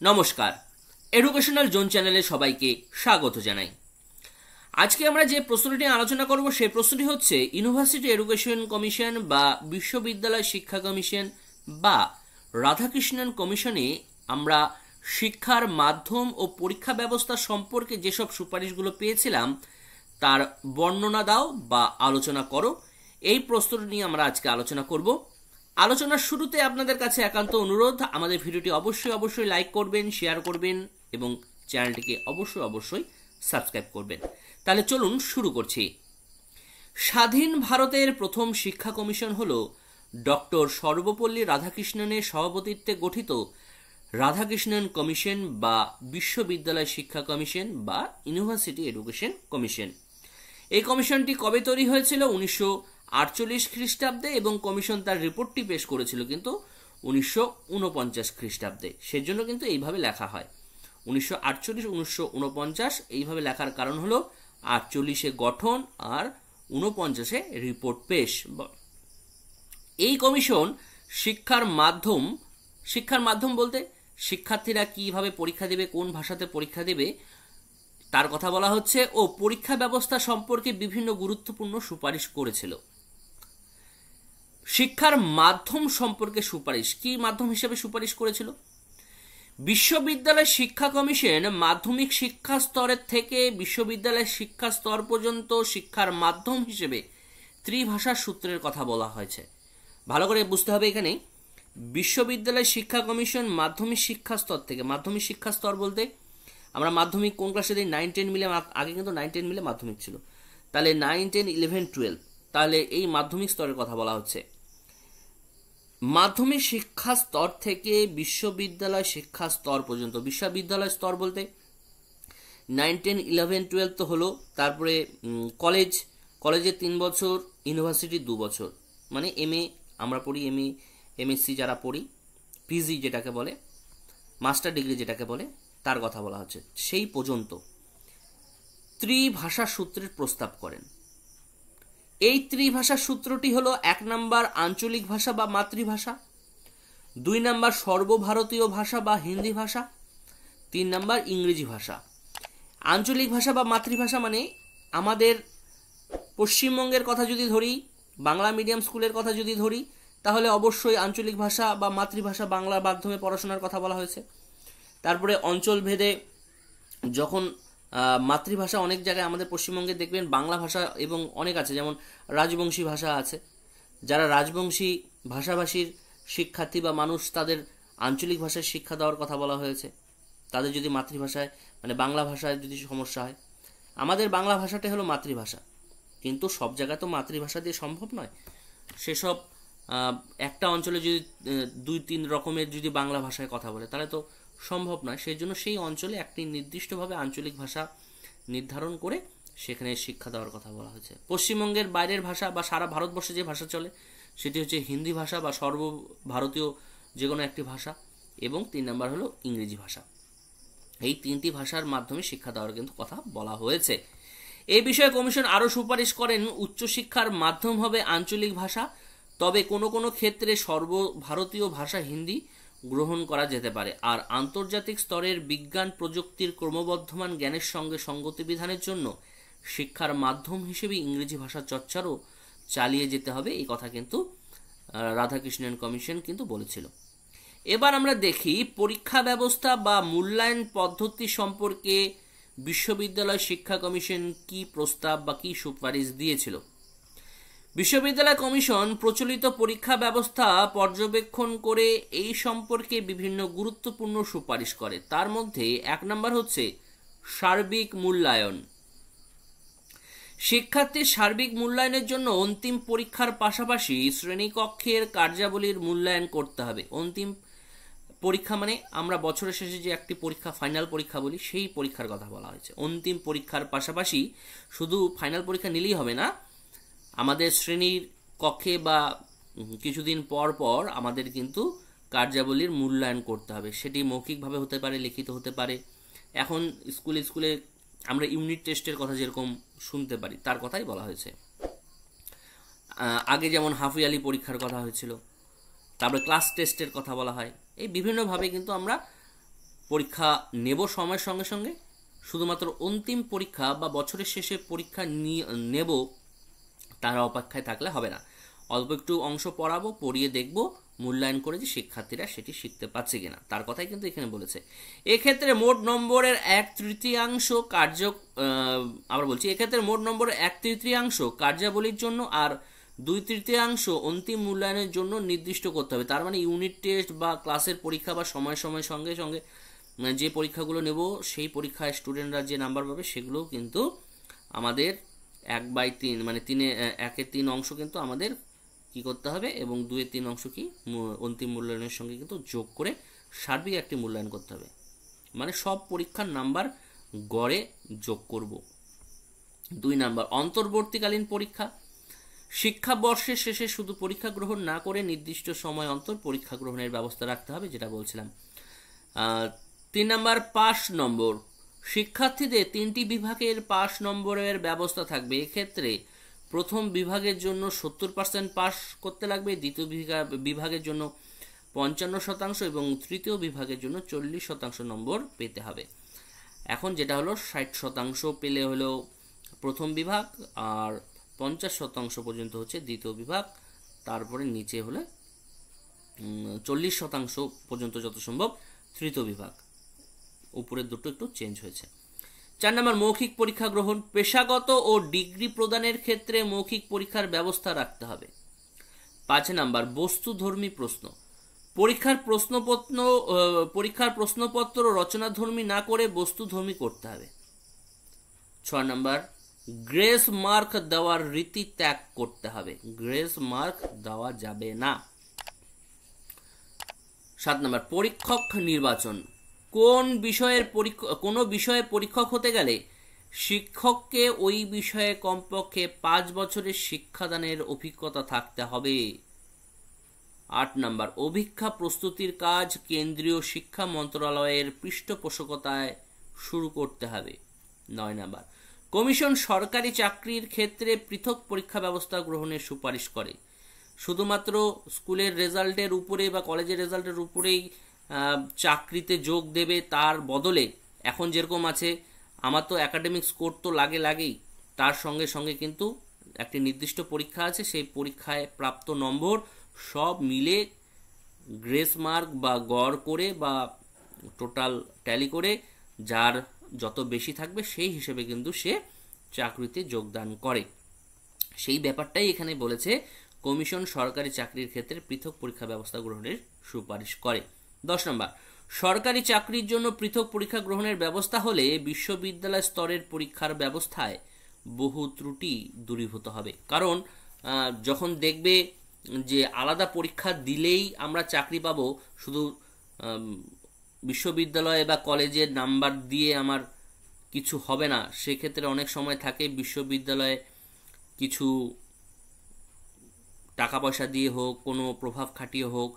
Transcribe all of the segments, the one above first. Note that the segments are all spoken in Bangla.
নমস্কার, এডুকেশনাল জোন চ্যানেলে সবাইকে স্বাগত জানাই। আজকে আমরা যে প্রশ্নটি নিয়ে আলোচনা করব সেই প্রশ্নটি হচ্ছে ইউনিভার্সিটি এডুকেশন কমিশন বা বিশ্ববিদ্যালয় শিক্ষা কমিশন বা রাধাকৃষ্ণন কমিশনে আমরা শিক্ষার মাধ্যম ও পরীক্ষা ব্যবস্থা সম্পর্কে যেসব সুপারিশগুলো পেয়েছিলাম তার বর্ণনা দাও বা আলোচনা করো। এই প্রশ্নটি নিয়ে আমরা আজকে আলোচনা করব। আলোচনার শুরুতে আপনাদের কাছে একান্ত অনুরোধ, আমাদের ভিডিওটি অবশ্যই লাইক করবেন, শেয়ার করবেন এবং চ্যানেলটিকে অবশ্যই সাবস্ক্রাইব করবেন। তাহলে চলুন শুরু করছি। স্বাধীন ভারতের প্রথম শিক্ষা কমিশন হল ডক্টর সর্বপল্লী রাধাকৃষ্ণনের সভাপতিত্বে গঠিত রাধাকৃষ্ণন কমিশন বা বিশ্ববিদ্যালয় শিক্ষা কমিশন বা ইউনিভার্সিটি এডুকেশন কমিশন। এই কমিশনটি কবে তৈরি হয়েছিল? 1948 খ্রিস্টাব্দে এবং কমিশন তার রিপোর্টটি পেশ করেছিল কিন্তু 1949 খ্রিস্টাব্দে। সেজন্য কিন্তু এইভাবে লেখা হয় 1948-1949। এইভাবে লেখার কারণ হলো 48-এ গঠন আর 49-এ রিপোর্ট পেশ। এই কমিশন শিক্ষার মাধ্যম বলতে শিক্ষার্থীরা কিভাবে পরীক্ষা দেবে, কোন ভাষাতে পরীক্ষা দেবে তার কথা বলা হচ্ছে, ও পরীক্ষা ব্যবস্থা সম্পর্কে বিভিন্ন গুরুত্বপূর্ণ সুপারিশ করেছিল। শিক্ষার মাধ্যম সম্পর্কে সুপারিশ, কি মাধ্যম হিসেবে সুপারিশ করেছিল? বিশ্ববিদ্যালয় শিক্ষা কমিশন মাধ্যমিক শিক্ষা স্তরের থেকে বিশ্ববিদ্যালয় শিক্ষা স্তর পর্যন্ত শিক্ষার মাধ্যম হিসেবে ত্রিভাষা সূত্রের কথা বলা হয়েছে। ভালো করে বুঝতে হবে, এখানে বিশ্ববিদ্যালয় শিক্ষা কমিশন মাধ্যমিক শিক্ষা স্তর থেকে, মাধ্যমিক শিক্ষা স্তর বলতে আমরা মাধ্যমিক কোন ক্লাসে দিই? 9, 10 মিলে। আগে কিন্তু 9, 10 মিলে মাধ্যমিক ছিল, তাহলে 9, 10, 11, 12, তাহলে এই মাধ্যমিক স্তরের কথা বলা হচ্ছে। মাধ্যমিক শিক্ষা স্তর থেকে বিশ্ববিদ্যালয় শিক্ষা স্তর পর্যন্ত, বিশ্ববিদ্যালয় স্তর বলতে 9, 10, 11, 12 তো হলো, তারপরে কলেজে 3 বছর, ইউনিভার্সিটি 2 বছর, মানে MA আমরা পড়ি, MSc যারা পড়ি, PG যেটাকে বলে, মাস্টার ডিগ্রি যেটাকে বলে, তার কথা বলা হচ্ছে। সেই পর্যন্ত ত্রিভাষা সূত্রের প্রস্তাব করেন। এই ত্রিভাষা সূত্রটি হলো 1 নাম্বার আঞ্চলিক ভাষা বা মাতৃভাষা, 2 নাম্বার সর্বভারতীয় ভাষা বা হিন্দি ভাষা, 3 নাম্বার ইংরেজি ভাষা। আঞ্চলিক ভাষা বা মাতৃভাষা মানে আমাদের পশ্চিমবঙ্গের কথা যদি ধরি, বাংলা মিডিয়াম স্কুলের কথা যদি ধরি, তাহলে অবশ্যই আঞ্চলিক ভাষা বা মাতৃভাষা বাংলার মাধ্যমে পড়াশোনার কথা বলা হয়েছে। তারপরে অঞ্চল ভেদে যখন মাতৃভাষা অনেক জায়গায় আমাদের পশ্চিমবঙ্গে দেখবেন বাংলা ভাষা এবং অনেক আছে, যেমন রাজবংশী ভাষা আছে। যারা রাজবংশী ভাষাভাষীর শিক্ষার্থী বা মানুষ, তাদের আঞ্চলিক ভাষায় শিক্ষা দেওয়ার কথা বলা হয়েছে। তাদের যদি মাতৃভাষায় মানে বাংলা ভাষায় যদি সমস্যা হয়, আমাদের বাংলা ভাষাটা হলো মাতৃভাষা, কিন্তু সব জায়গায় তো মাতৃভাষা দিয়ে সম্ভব নয়। সেসব একটা অঞ্চলে যদি 2-3 রকমের যদি বাংলা ভাষায় কথা বলে তাহলে তো সম্ভব নয়। সেই জন্য সেই অঞ্চলে একটি নির্দিষ্টভাবে আঞ্চলিক ভাষা নির্ধারণ করে সেখানে শিক্ষা দেওয়ার কথা বলা হয়েছে। পশ্চিমবঙ্গের বাইরের ভাষা বা সারা ভারতবর্ষে যে ভাষা চলে সেটি হচ্ছে হিন্দি ভাষা বা সর্বভারতীয় যে কোনো একটি ভাষা, এবং 3 নাম্বার হলো ইংরেজি ভাষা। এই 3টি ভাষার মাধ্যমে শিক্ষা দেওয়ার কিন্তু কথা বলা হয়েছে। এই বিষয়ে কমিশন আরও সুপারিশ করেন, উচ্চশিক্ষার মাধ্যম হবে আঞ্চলিক ভাষা, তবে কোনো কোনো ক্ষেত্রে সর্বভারতীয় ভাষা হিন্দি গ্রহণ করা যেতে পারে। আর আন্তর্জাতিক স্তরের বিজ্ঞান প্রযুক্তির ক্রমবর্ধমান জ্ঞানের সঙ্গে সঙ্গতি বিধানের জন্য শিক্ষার মাধ্যম হিসেবে ইংরেজি ভাষা চর্চারও চালিয়ে যেতে হবে। এই কথা কিন্তু রাধাকৃষ্ণন কমিশন কিন্তু বলেছিল। এবার আমরা দেখি পরীক্ষা ব্যবস্থা বা মূল্যায়ন পদ্ধতি সম্পর্কে বিশ্ববিদ্যালয় শিক্ষা কমিশন কি প্রস্তাব বা কি সুপারিশ দিয়েছিল। বিশ্ববিদ্যালয় কমিশন প্রচলিত পরীক্ষা ব্যবস্থা পর্যবেক্ষণ করে এই সম্পর্কে বিভিন্ন গুরুত্বপূর্ণ সুপারিশ করে। তার মধ্যে 1 নাম্বার হচ্ছে সার্বিক মূল্যায়ন। শিক্ষার্থীর সার্বিক মূল্যায়নের জন্য অন্তিম পরীক্ষার পাশাপাশি শ্রেণীকক্ষের কার্যাবলীর মূল্যায়ন করতে হবে। অন্তিম পরীক্ষা মানে আমরা বছরের শেষে যে একটি পরীক্ষা ফাইনাল পরীক্ষা বলি, সেই পরীক্ষার কথা বলা হয়েছে। অন্তিম পরীক্ষার পাশাপাশি শুধু ফাইনাল পরীক্ষা নিলেই হবে না, আমাদের শ্রেণীর কক্ষে বা কিছুদিন পর পর আমাদের কিন্তু কার্যাবলীর মূল্যায়ন করতে হবে। সেটি মৌখিকভাবে হতে পারে, লিখিত হতে পারে। এখন স্কুলে আমরা ইউনিট টেস্টের কথা যেরকম শুনতে পারি তার কথাই বলা হয়েছে। আগে যেমন হাফ ইয়ারলি পরীক্ষার কথা হয়েছিল, তারপরে ক্লাস টেস্টের কথা বলা হয়। এই বিভিন্নভাবে কিন্তু আমরা পরীক্ষা নেব সময়ের সঙ্গে সঙ্গে, শুধুমাত্র অন্তিম পরীক্ষা বা বছরের শেষে পরীক্ষা নেব তারা অপেক্ষায় থাকলে হবে না। অল্প একটু অংশ পড়াবো, পড়িয়ে দেখব, মূল্যায়ন করে যে শিক্ষার্থীরা সেটি শিখতে পারছে কিনা, তার কথাই কিন্তু এখানে বলেছে। এক্ষেত্রে মোট নম্বরের 1/3 আবার বলছি, এক্ষেত্রে মোট নম্বরের 1/3 কার্যাবলীর জন্য আর 2/3 অন্তিম মূল্যায়নের জন্য নির্দিষ্ট করতে হবে। তার মানে ইউনিট টেস্ট বা ক্লাসের পরীক্ষা বা সময় সঙ্গে সঙ্গে যে পরীক্ষাগুলো নেব সেই পরীক্ষায় স্টুডেন্টরা যে নাম্বার পাবে সেগুলোও কিন্তু আমাদের 1/3 মানে 1/3 অংশ কিন্তু আমাদের কি করতে হবে, এবং 2/3 অংশ কি অন্তিম মূল্যায়নের সঙ্গে কিন্তু যোগ করে সার্বিক একটি মূল্যায়ন করতে হবে। মানে সব পরীক্ষার নাম্বার গড়ে যোগ করব। 2 নাম্বার অন্তর্বর্তীকালীন পরীক্ষা। শিক্ষাবর্ষের শেষে শুধু পরীক্ষা গ্রহণ না করে নির্দিষ্ট সময় অন্তর পরীক্ষা গ্রহণের ব্যবস্থা রাখতে হবে, যেটা বলছিলাম। 3 নাম্বার পাস নম্বর। শিক্ষার্থীদের 3টি বিভাগের পাস নম্বরের ব্যবস্থা থাকবে। এক্ষেত্রে প্রথম বিভাগের জন্য 70% পাস করতে লাগবে, দ্বিতীয় বিভাগের জন্য 55% এবং তৃতীয় বিভাগের জন্য 40% নম্বর পেতে হবে। এখন যেটা হলো 60% পেলে হলো প্রথম বিভাগ, আর 50% পর্যন্ত হচ্ছে দ্বিতীয় বিভাগ, তারপরে নিচে হলে 40% পর্যন্ত যত সম্ভব তৃতীয় বিভাগ। উপরের দুটো একটু চেঞ্জ হয়েছে। 4 নম্বর মৌখিক পরীক্ষা গ্রহণ। পেশাগত ও ডিগ্রি প্রদানের ক্ষেত্রে মৌখিক পরীক্ষার ব্যবস্থা রাখতে হবে। 5 নম্বর বস্তুধর্মী প্রশ্ন। পরীক্ষার প্রশ্নপত্র রচনাধর্মী না করে বস্তুধর্মী করতে হবে। 6 নম্বর গ্রেস মার্ক দেওয়ার রীতি ত্যাগ করতে হবে। গ্রেস মার্ক দেওয়া যাবে না। 7 নম্বর পরীক্ষক নির্বাচন। কোনো বিষয়ে পরীক্ষক হতে গেলে শিক্ষককে ওই বিষয়ে কমপক্ষে 5 বছরের শিক্ষাদানের অভিজ্ঞতা থাকতে হবে। 8 নম্বর অভিজ্ঞা প্রস্তুতির কাজ কেন্দ্রীয় শিক্ষা মন্ত্রণালয়ের পৃষ্ঠপোষকতায় শুরু করতে হবে। 9 নম্বর কমিশন সরকারি চাকরির ক্ষেত্রে পৃথক পরীক্ষা ব্যবস্থা গ্রহণের সুপারিশ করে। শুধুমাত্র স্কুলের রেজাল্টের উপরে বা কলেজের রেজাল্টের উপরেই চাকরিতে যোগ দেবে, তার বদলে এখন যেরকম আছে, আমার তো একাডেমিক স্কোর তো লাগেই, তার সঙ্গে সঙ্গে কিন্তু একটি নির্দিষ্ট পরীক্ষা আছে, সেই পরীক্ষায় প্রাপ্ত নম্বর সব মিলে গ্রেস মার্ক বা গড় করে বা টোটাল ট্যালি করে যার যত বেশি থাকবে সেই হিসেবে কিন্তু সে চাকরিতে যোগদান করে। সেই ব্যাপারটাই এখানে বলেছে, কমিশন সরকারি চাকরির ক্ষেত্রে পৃথক পরীক্ষা ব্যবস্থা গ্রহণের সুপারিশ করে। 10 নম্বর সরকারি চাকরির জন্য পৃথক পরীক্ষা গ্রহণের ব্যবস্থা হলে বিশ্ববিদ্যালয় স্তরের পরীক্ষার ব্যবস্থায় বহু ত্রুটি দূরীভূত হবে। কারণ যখন দেখবে যে আলাদা পরীক্ষা দিলেই আমরা চাকরি পাবো, শুধু বিশ্ববিদ্যালয়ে বা কলেজের নাম্বার দিয়ে আমার কিছু হবে না, সেক্ষেত্রে অনেক সময় থাকে বিশ্ববিদ্যালয়ে কিছু টাকা পয়সা দিয়ে হোক, কোনো প্রভাব খাটিয়ে হোক,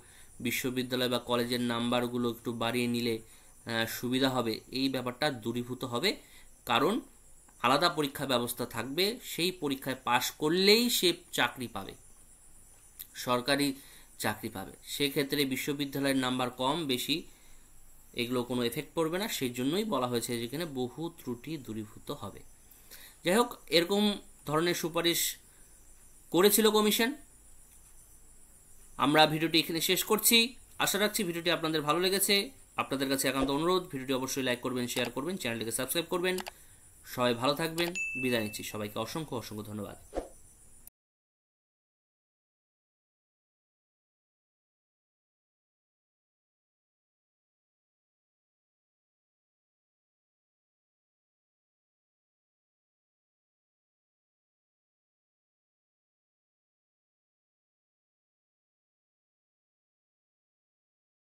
বিশ্ববিদ্যালয় বা কলেজের নাম্বারগুলো একটু বাড়িয়ে নিলে সুবিধা হবে। এই ব্যাপারটা দূরীভূত হবে, কারণ আলাদা পরীক্ষা ব্যবস্থা থাকবে, সেই পরীক্ষায় পাশ করলেই সে চাকরি পাবে, সরকারি চাকরি পাবে। সেক্ষেত্রে বিশ্ববিদ্যালয়ের নাম্বার কম বেশি এগুলো কোনো এফেক্ট পড়বে না, সেই জন্যই বলা হয়েছে যেখানে বহু ত্রুটি দূরীভূত হবে। যাই হোক, এরকম ধরনের সুপারিশ করেছিল কমিশন। আমরা ভিডিওটি এখানে শেষ করছি। আশা রাখছি ভিডিওটি আপনাদের ভালো লেগেছে। আপনাদের কাছে একান্ত অনুরোধ, ভিডিওটি অবশ্যই লাইক করবেন, শেয়ার করবেন, চ্যানেলটিকে সাবস্ক্রাইব করবেন। সবাই ভালো থাকবেন। বিদায় নিচ্ছি। সবাইকে অসংখ্য ধন্যবাদ।